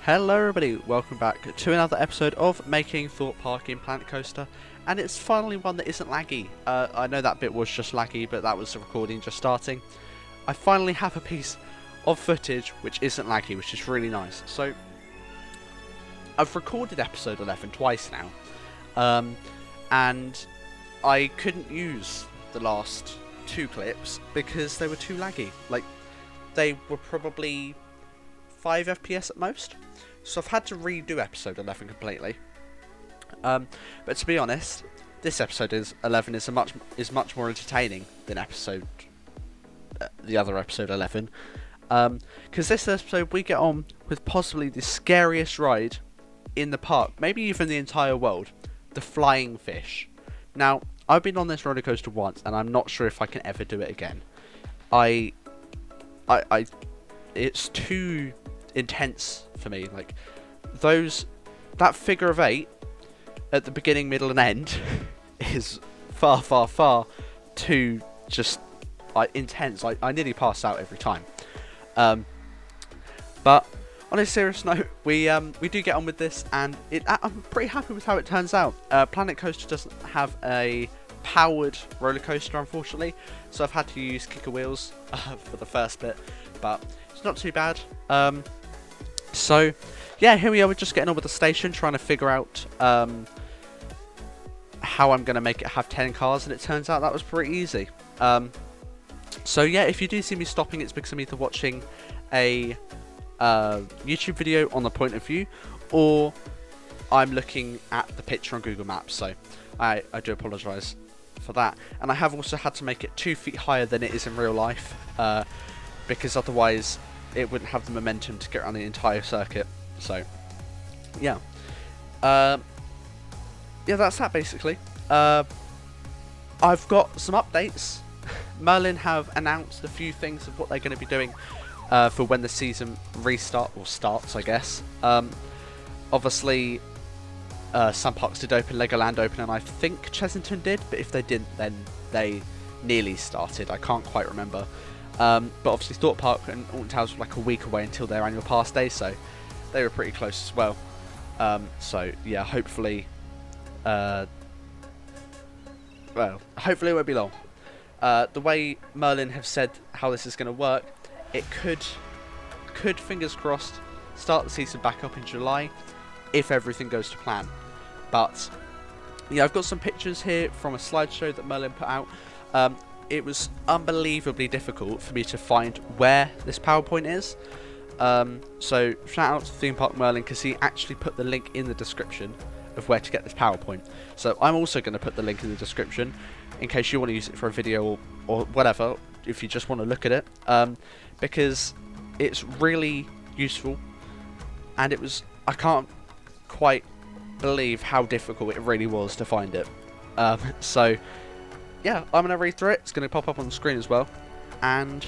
Hello everybody, welcome back to another episode of Making Thorpe Park in Planet Coaster, and it's finally one that isn't laggy. I know that bit was just laggy, but that was the recording just starting. I finally have a piece of footage which isn't laggy, which is really nice. So, I've recorded episode 11 twice now, and I couldn't use the last two clips because they were too laggy. Like, they were probably 5 FPS at most. So I've had to redo episode 11 completely. But to be honest, this episode 11 is much more entertaining than the other episode 11. Because this episode we get on with possibly the scariest ride in the park, maybe even the entire world, the flying fish. Now, I've been on this roller coaster once, and I'm not sure if I can ever do it again. It's too intense for me. Like, that figure of 8 at the beginning, middle and end is far too just intense. I nearly pass out every time. But on a serious note, we do get on with this, and I'm pretty happy with how it turns out. Planet Coaster doesn't have a powered roller coaster, unfortunately, so I've had to use kicker wheels for the first bit, but it's not too bad. So yeah, here we are. We're just getting on with the station, trying to figure out how I'm going to make it have 10 cars, and it turns out that was pretty easy. So yeah, if you do see me stopping, it's because I'm either watching a YouTube video on the point of view, or I'm looking at the picture on Google Maps. So I do apologise for that. And I have also had to make it 2 feet higher than it is in real life, because otherwise it wouldn't have the momentum to get around the entire circuit. So yeah, yeah, that's that basically. I've got some updates. Merlin have announced a few things of what they're going to be doing for when the season starts, I guess. Obviously, some parks did open, Legoland open, and I think Chessington did, but if they didn't, then they nearly started. I can't quite remember. But obviously Thorpe Park and Alton Towers were like a week away until their annual pass day, so they were pretty close as well. So yeah, hopefully hopefully it won't be long. The way Merlin have said how this is going to work, it could, fingers crossed, start the season back up in July if everything goes to plan. But yeah, I've got some pictures here from a slideshow that Merlin put out. It was unbelievably difficult for me to find where this PowerPoint is. So shout out to Theme Park Merlin, because he actually put the link in the description of where to get this PowerPoint. So I'm also going to put the link in the description in case you want to use it for a video or whatever, if you just want to look at it, because it's really useful, and I can't quite believe how difficult it really was to find it. So yeah, I'm going to read through it. It's going to pop up on the screen as well. And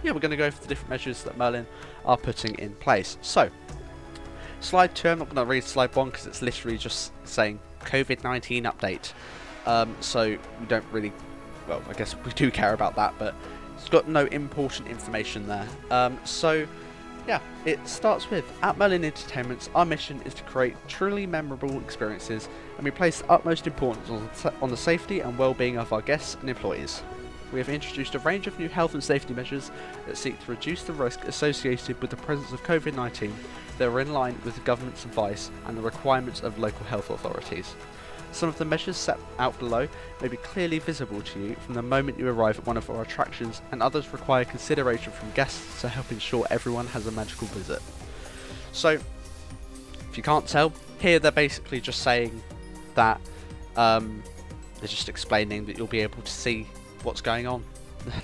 yeah, we're going to go for the different measures that Merlin are putting in place. So, slide 2, I'm not going to read slide 1 because it's literally just saying COVID-19 update. So we don't really, well, I guess we do care about that, but it's got no important information there. So yeah, it starts with, at Merlin Entertainments, our mission is to create truly memorable experiences, and we place the utmost importance on the safety and well-being of our guests and employees. We have introduced a range of new health and safety measures that seek to reduce the risk associated with the presence of COVID-19 that are in line with the government's advice and the requirements of local health authorities. Some of the measures set out below may be clearly visible to you from the moment you arrive at one of our attractions, and others require consideration from guests to help ensure everyone has a magical visit. So, if you can't tell, here they're basically just saying that they're just explaining that you'll be able to see what's going on.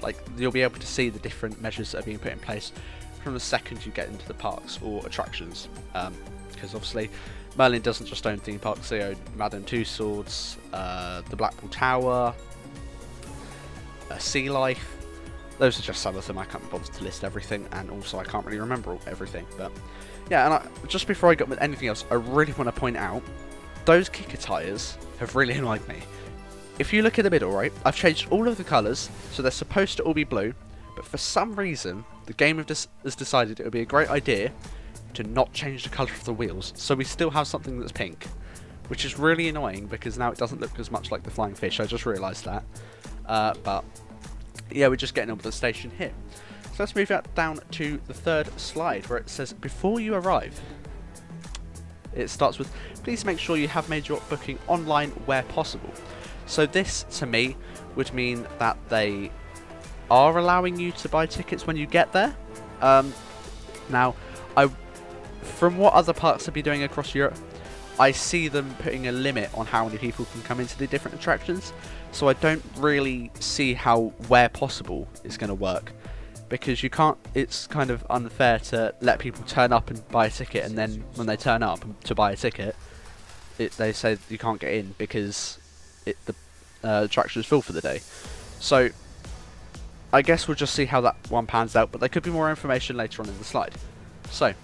Like, you'll be able to see the different measures that are being put in place from the second you get into the parks or attractions, because obviously Merlin doesn't just own theme parks. They own Madame Tussauds, the Blackpool Tower, Sea Life. Those are just some of them. I can't be bothered to list everything, and also I can't really remember everything. But yeah, and just before I get with anything else, I really want to point out those kicker tyres have really annoyed me. If you look in the middle, right, I've changed all of the colours, so they're supposed to all be blue, but for some reason, the game has decided it would be a great idea to not change the colour of the wheels, so we still have something that's pink, which is really annoying because now it doesn't look as much like the flying fish. I just realised that. But yeah, we're just getting on with the station here. So let's move that down to the third slide where it says, before you arrive. It starts with, please make sure you have made your booking online where possible. So this, to me, would mean that they are allowing you to buy tickets when you get there. Now, from what other parks have been doing across Europe, I see them putting a limit on how many people can come into the different attractions. So I don't really see how where possible is going to work. Because you can't, it's kind of unfair to let people turn up and buy a ticket, and then when they turn up to buy a ticket, they say you can't get in because the attraction is full for the day. So I guess we'll just see how that one pans out, but there could be more information later on in the slide. So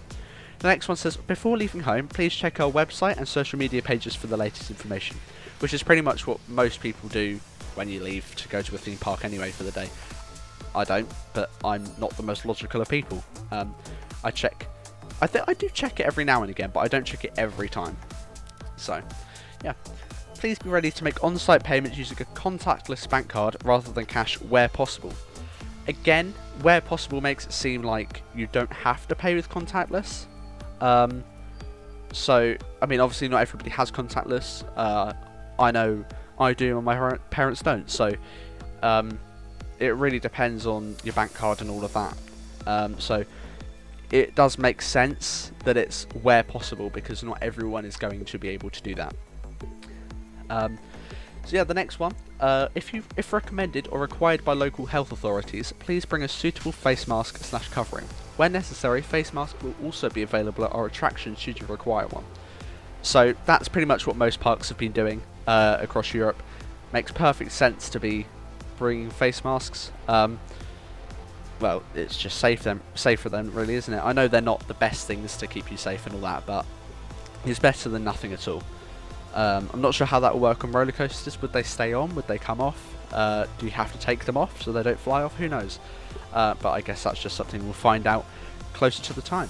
the next one says, before leaving home, please check our website and social media pages for the latest information, which is pretty much what most people do when you leave to go to a theme park anyway for the day. I don't, but I'm not the most logical of people. I do check it every now and again, but I don't check it every time. So, yeah. Please be ready to make on-site payments using a contactless bank card rather than cash where possible. Again, where possible makes it seem like you don't have to pay with contactless. So, I mean, obviously not everybody has contactless. I know I do and my parents don't. So, it really depends on your bank card and all of that. So it does make sense that it's where possible because not everyone is going to be able to do that. So yeah, the next one, if recommended or required by local health authorities, please bring a suitable face mask / covering. Where necessary, face masks will also be available at our attractions should you require one. So that's pretty much what most parks have been doing across Europe. Makes perfect sense to be bringing face masks. Well, it's just safer then, really, isn't it? I know they're not the best things to keep you safe and all that, but it's better than nothing at all. I'm not sure how that will work on roller coasters. Would they stay on? Would they come off? Do you have to take them off so they don't fly off? Who knows? But I guess that's just something we'll find out closer to the time.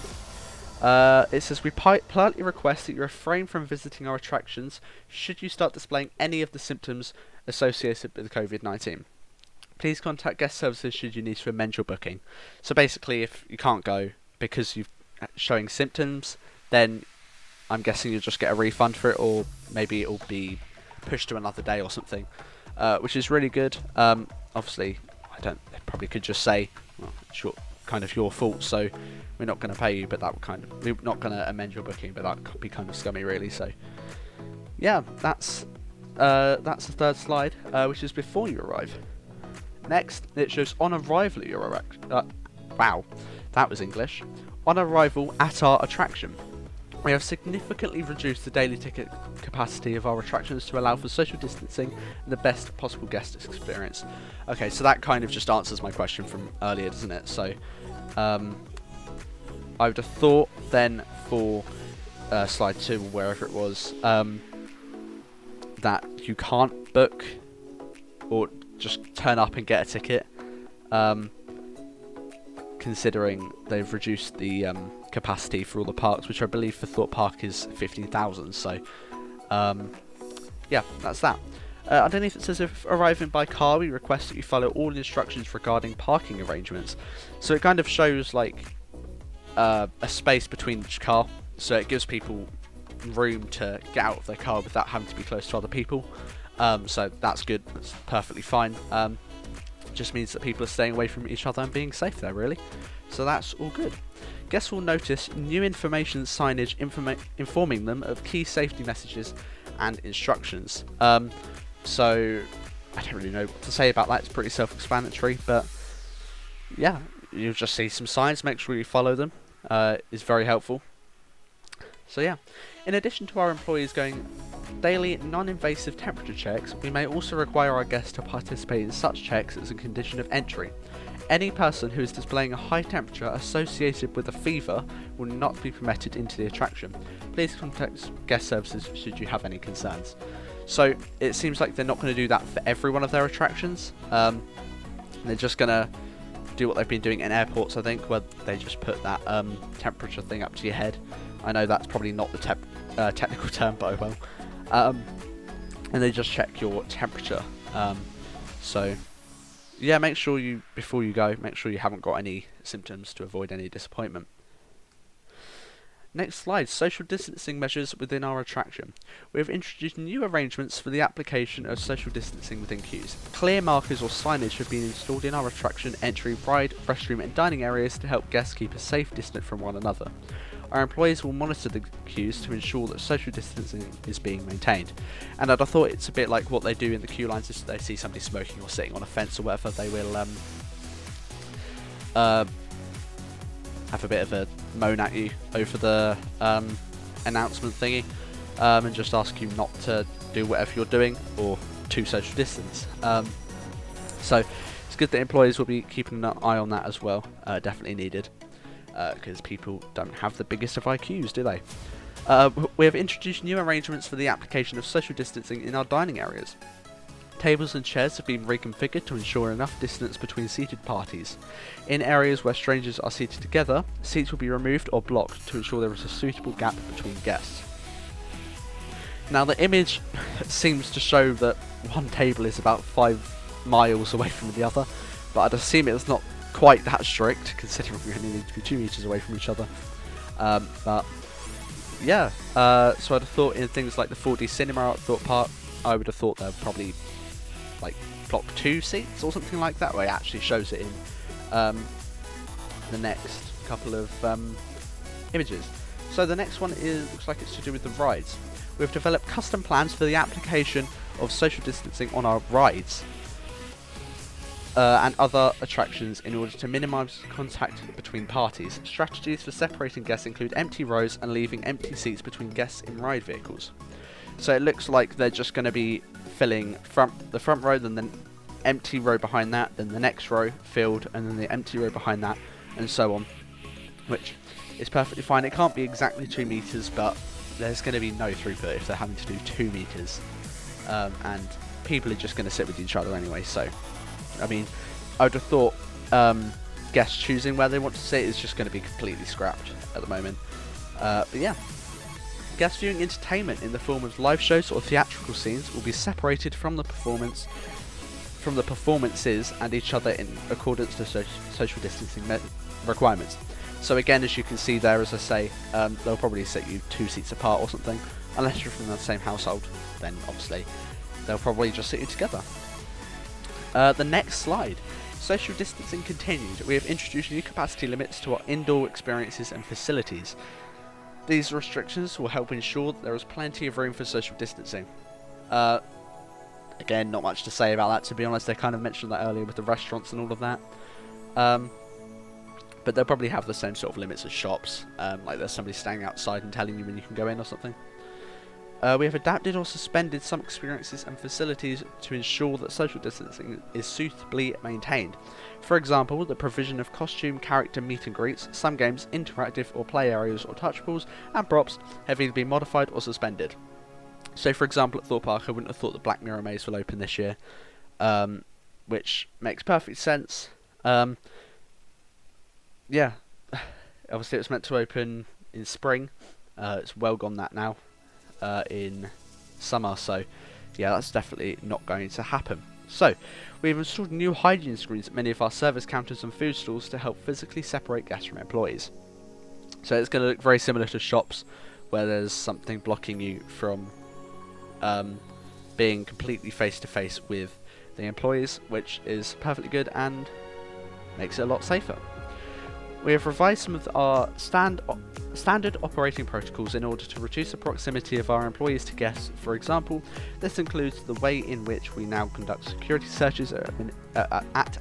It says, we politely request that you refrain from visiting our attractions should you start displaying any of the symptoms associated with COVID-19. Please contact guest services should you need to amend your booking. So basically, if you can't go because you're showing symptoms, then I'm guessing you'll just get a refund for it, or maybe it'll be pushed to another day or something, which is really good. Obviously, they probably could just say, well, it's kind of your fault, so we're not going to pay you, but we're not going to amend your booking, but that could be kind of scummy, really. So yeah, that's the third slide, which is before you arrive. Next, it shows on arrival at your wow, that was English. On arrival at our attraction. We have significantly reduced the daily ticket capacity of our attractions to allow for social distancing and the best possible guest experience. Okay, so that kind of just answers my question from earlier, doesn't it? So, I would have thought then for slide 2 or wherever it was, that you can't book or just turn up and get a ticket, considering they've reduced the capacity for all the parks, which I believe for Thorpe Park is 15,000. So yeah, that's that. Underneath it says, if arriving by car, we request that you follow all instructions regarding parking arrangements. So it kind of shows like a space between each car, so it gives people room to get out of their car without having to be close to other people. So that's good, that's perfectly fine. Just means that people are staying away from each other and being safe there, really. So that's all good. Guests will notice new information signage informing them of key safety messages and instructions. So I don't really know what to say about that. It's pretty self-explanatory, but yeah, you'll just see some signs. Make sure you follow them. Is very helpful. So yeah, in addition to our employees going daily non-invasive temperature checks, we may also require our guests to participate in such checks as a condition of entry. Any person who is displaying a high temperature associated with a fever will not be permitted into the attraction. Please contact guest services should you have any concerns. So it seems like they're not going to do that for every one of their attractions. They're just going to do what they've been doing in airports, I think, where they just put that temperature thing up to your head. I know that's probably not the technical term, but I will. And they just check your temperature. So yeah, make sure before you go, make sure you haven't got any symptoms to avoid any disappointment. Next slide, social distancing measures within our attraction. We have introduced new arrangements for the application of social distancing within queues. Clear markers or signage have been installed in our attraction entry, ride, restroom and dining areas to help guests keep a safe distance from one another. Our employees will monitor the queues to ensure that social distancing is being maintained. And I thought it's a bit like what they do in the queue lines. If they see somebody smoking or sitting on a fence or whatever, they will have a bit of a moan at you over the announcement thingy, and just ask you not to do whatever you're doing or to social distance. So it's good that employees will be keeping an eye on that as well. Definitely needed, because people don't have the biggest of IQs, do they? We have introduced new arrangements for the application of social distancing in our dining areas. Tables and chairs have been reconfigured to ensure enough distance between seated parties. In areas where strangers are seated together, seats will be removed or blocked to ensure there is a suitable gap between guests. Now the image seems to show that one table is about 5 miles away from the other, but I'd assume it's not quite that strict, considering we only need to be 2 meters away from each other. But yeah, so I'd have thought in things like the 4D cinema at Thorpe Park, I would have thought they're probably like block 2 seats or something like that, where it actually shows it in the next couple of images. So the next one looks like it's to do with the rides. We've developed custom plans for the application of social distancing on our rides and other attractions in order to minimise contact between parties. Strategies for separating guests include empty rows and leaving empty seats between guests in ride vehicles. So it looks like they're just going to be filling the front row, then the empty row behind that, then the next row filled, and then the empty row behind that, and so on, which is perfectly fine. It can't be exactly 2 meters, but there's going to be no throughput if they're having to do 2 meters, and people are just going to sit with each other anyway. So, I mean, I would have thought guests choosing where they want to sit is just going to be completely scrapped at the moment. But yeah. Guest viewing entertainment in the form of live shows or theatrical scenes will be separated from the performances and each other in accordance to social distancing requirements. So again, as you can see there, as I say, they'll probably set you 2 seats apart or something. Unless you're from the same household, then obviously they'll probably just sit you together. The next slide. Social distancing continued. We have introduced new capacity limits to our indoor experiences and facilities. These restrictions will help ensure that there is plenty of room for social distancing. Again, not much to say about that, to be honest. They kind of mentioned that earlier with the restaurants and all of that. But they'll probably have the same sort of limits as shops. Like there's somebody standing outside and telling you when you can go in or something. We have adapted or suspended some experiences and facilities to ensure that social distancing is suitably maintained. For example, the provision of costume character meet and greets, some games, interactive or play areas or touchables, and props have either been modified or suspended. So for example, at Thorpe Park, I wouldn't have thought the Black Mirror Maze will open this year, which makes perfect sense. Yeah, obviously it was meant to open in spring. It's well gone that now. In summer, so yeah, that's definitely not going to happen. So we've installed new hygiene screens at many of our service counters and food stalls to help physically separate guests from employees. So it's going to look very similar to shops, where there's something blocking you from being completely face to face with the employees, which is perfectly good and makes it a lot safer. We have revised some of our standard operating protocols in order to reduce the proximity of our employees to guests. For example, this includes the way in which we now conduct security searches at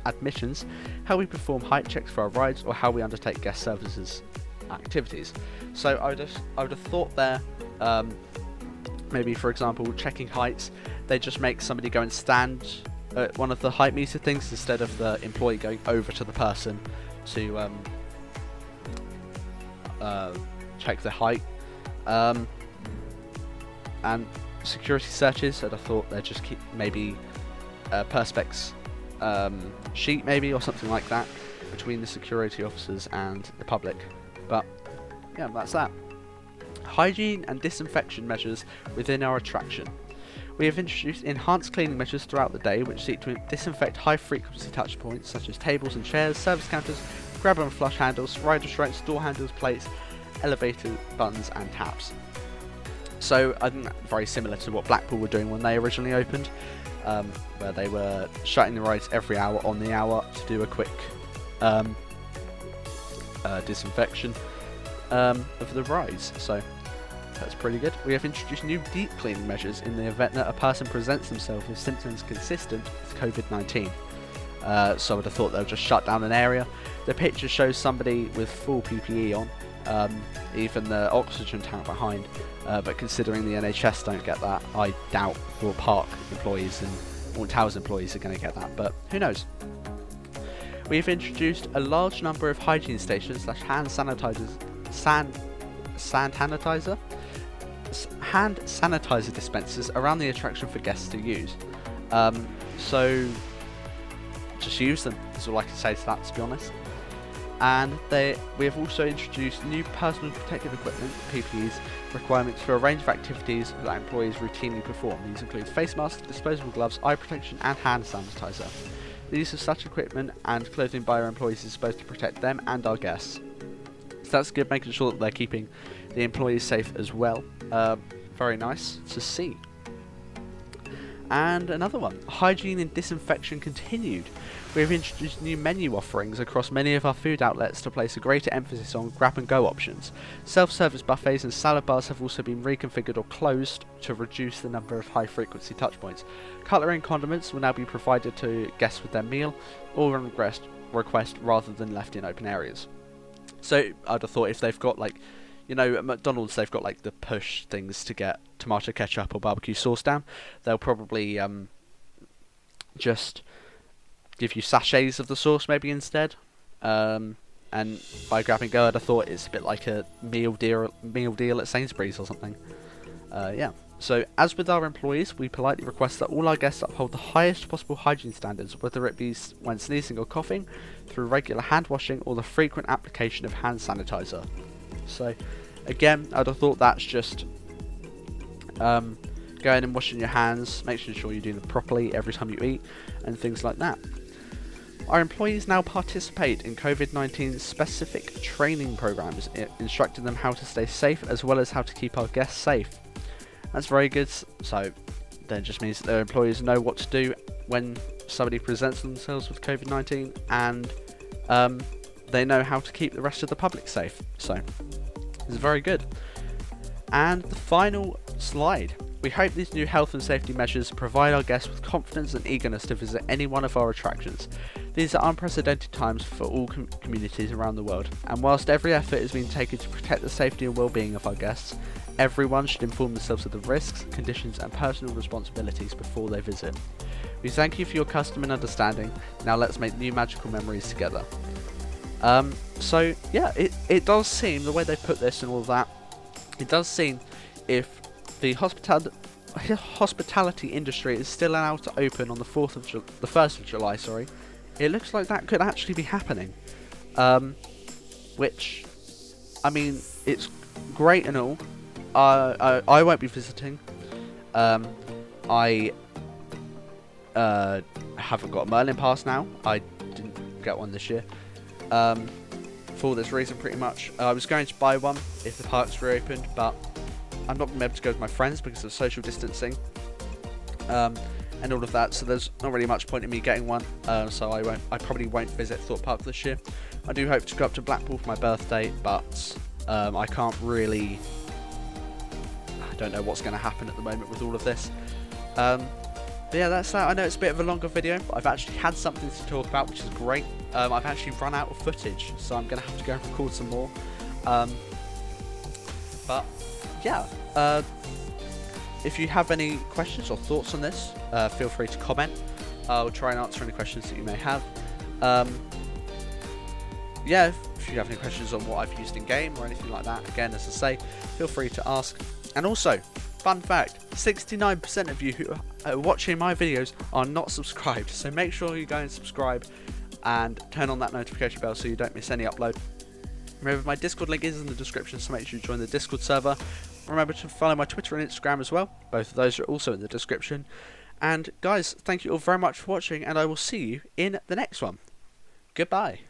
admissions, how we perform height checks for our rides, or how we undertake guest services activities. So I would have thought there, maybe for example, checking heights, they just make somebody go and stand at one of the height meter things instead of the employee going over to the person to check their height, and security searches. And I thought they'd just keep maybe Perspex sheet maybe or something like that. between the security officers and the public. But yeah, that's that. Hygiene and disinfection measures within our attraction. We have introduced enhanced cleaning measures throughout the day which seek to disinfect high frequency touch points such as tables and chairs, service counters, grab and flush handles, rider restraints, door handles, plates, elevator buttons and taps. So I think that's very similar to what Blackpool were doing when they originally opened, where they were shutting the rides every hour on the hour to do a quick disinfection of the rides. So that's pretty good. We have introduced new deep cleaning measures in the event that a person presents themselves with symptoms consistent with COVID-19. So I would have thought they'll just shut down an area. The picture shows somebody with full PPE on, even the oxygen tank behind, but considering the NHS don't get that, I doubt Thorpe Park employees and Alton Towers employees are going to get that, but who knows. We have introduced a large number of hygiene stations / hand sanitizer dispensers around the attraction for guests to use. So just use them, is all I can say to that, to be honest. And we have also introduced new personal protective equipment, PPEs, requirements for a range of activities that employees routinely perform. These include face masks, disposable gloves, eye protection and hand sanitizer. The use of such equipment and clothing by our employees is supposed to protect them and our guests. So that's good, making sure that they're keeping the employees safe as well. Very nice to see. And another one, hygiene and disinfection continued. We have introduced new menu offerings across many of our food outlets to place a greater emphasis on grab and go options. Self-service buffets and salad bars have also been reconfigured or closed to reduce the number of high frequency touchpoints. Cutlery and condiments will now be provided to guests with their meal or on request rather than left in open areas. So I'd have thought if they've got like, you know, at McDonald's they've got like the push things to get tomato ketchup or barbecue sauce down. They'll probably just give you sachets of the sauce maybe instead. And by grab and go, I'd have thought it's a bit like a meal deal at Sainsbury's or something. Yeah. So as with our employees, we politely request that all our guests uphold the highest possible hygiene standards, whether it be when sneezing or coughing, through regular hand washing or the frequent application of hand sanitizer. So again, I'd have thought that's just going and washing your hands, making sure you're doing them properly every time you eat and things like that. Our employees now participate in COVID-19 specific training programs, instructing them how to stay safe as well as how to keep our guests safe. That's very good. So that just means that their employees know what to do when somebody presents themselves with COVID-19, and they know how to keep the rest of the public safe. So it's very good. And the final slide. We hope these new health and safety measures provide our guests with confidence and eagerness to visit any one of our attractions. These are unprecedented times for all communities around the world, and whilst every effort is being taken to protect the safety and well-being of our guests, everyone should inform themselves of the risks, conditions and personal responsibilities before they visit. We thank you for your custom and understanding. Now let's make new magical memories together. So yeah, it does seem, the way they put this and all of that, it does seem if the hospitality industry is still allowed to open on the 1st of July, sorry, it looks like that could actually be happening. Which, I mean, it's great and all. I won't be visiting. I haven't got a Merlin pass now. I didn't get one this year. For this reason, pretty much. I was going to buy one if the park's reopened, but I'm not going to be able to go with my friends because of social distancing and all of that. So there's not really much point in me getting one. So I probably won't visit Thorpe Park this year. I do hope to go up to Blackpool for my birthday, but I can't really. I don't know what's going to happen at the moment with all of this. But yeah, that's that. I know it's a bit of a longer video, but I've actually had something to talk about, which is great. I've actually run out of footage, so I'm going to have to go and record some more. But yeah, if you have any questions or thoughts on this, feel free to comment. I'll try and answer any questions that you may have. Yeah, if you have any questions on what I've used in game or anything like that, again, as I say, feel free to ask. And also, fun fact, 69% of you who are watching my videos are not subscribed, so make sure you go and subscribe. and turn on that notification bell so you don't miss any upload. Remember, my Discord link is in the description, so make sure you join the Discord server. Remember to follow my Twitter and Instagram as well. Both of those are also in the description. And guys, thank you all very much for watching, and I will see you in the next one. Goodbye.